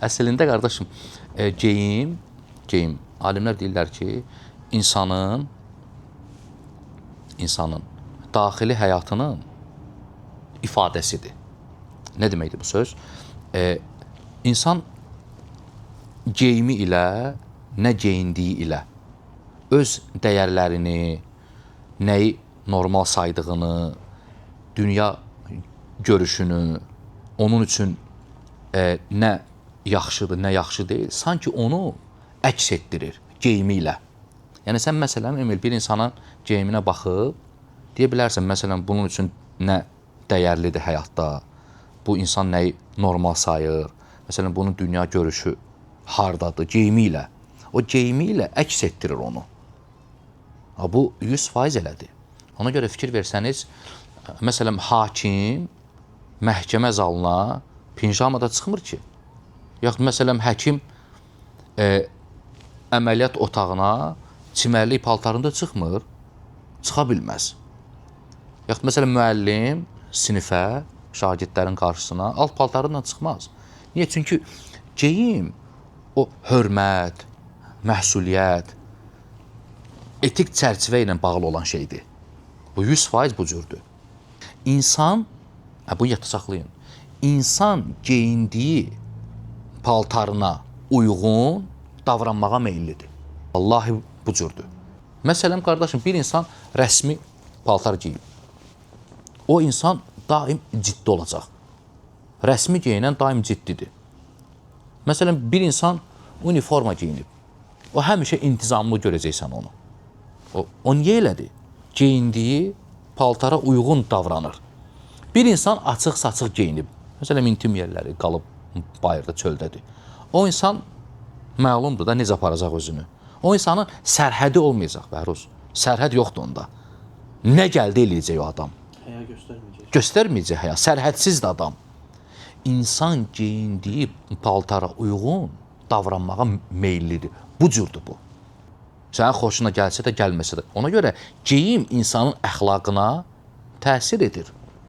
Əslində qardaşım, geyim, alimlər deyirlər ki, insanın daxili həyatının ifadəsidir. Nə deməkdir bu söz? İnsan geyimi ilə, nə geyindiyi ilə öz dəyərlərini, nəyi normal saydığını, dünya görüşünü, onun üçün nə yaxşıdır, nə yaxşı deyil, sanki onu əks etdirir geyimi ilə. Yəni sən məsələn, Emil, bir insanın geyiminə baxıb, deyə bilərsən, məsələn, bunun üçün nə dəyərlidir həyatda, bu insan nəyi normal sayır, məsələn, bunun dünya görüşü hardadır, geyimi ilə. O geyimi ilə əks etdirir onu. Bu 100% elədir. Ona görə fikir versəniz, məsələn, hakim məhkəmə zalına pinjamada çıxmır ki. Yaxud məsələn, həkim əməliyyat otağına çimərlik paltarında çıxmır, çıxa bilməz. Yaxud məsələn, müəllim sinifə, şagirdlərin qarşısına alt paltarıyla çıxmaz. Niyə? Çünki geyim o hörmət, məsuliyyət, etik çərçivə ilə bağlı olan şeydir. Bu 100% bu cürdür. İnsan, bunu yadda saxlayın, insan geyindiyi paltarına uyğun davranmağa meyillidir. Vallahi bu cürdür. Məsələn, qardaşım, bir insan rəsmi paltar geyib. O insan daim ciddi olacaq. Rəsmi geyinən daim ciddidir. Məsələn, bir insan uniforma geyinib. O həmişə intizamlı görəcəksən onu. O niyə elədir? Geyindiyi paltara uyğun davranır. Bir insan açıq-saçıq geyinib. Məsələn, intim yerləri qalıb bayırda, çöldədir. O insan məlumdur da necə aparacaq özünü. O insanın sərhədi olmayacaq, Bəhruz. Sərhəd yoxdur onda. Nə gəldi eləyəcək o adam? Həya göstərməyəcək. Göstərməyəcək həya. Sərhədsiz də adam. İnsan geyindiyi paltara uyğun davranmağa meyillidir. Bu cürdür bu. Sənin xoşuna gəlsə də, gəlməsə də. Ona görə geyim insanın əxlaqına təsir edir.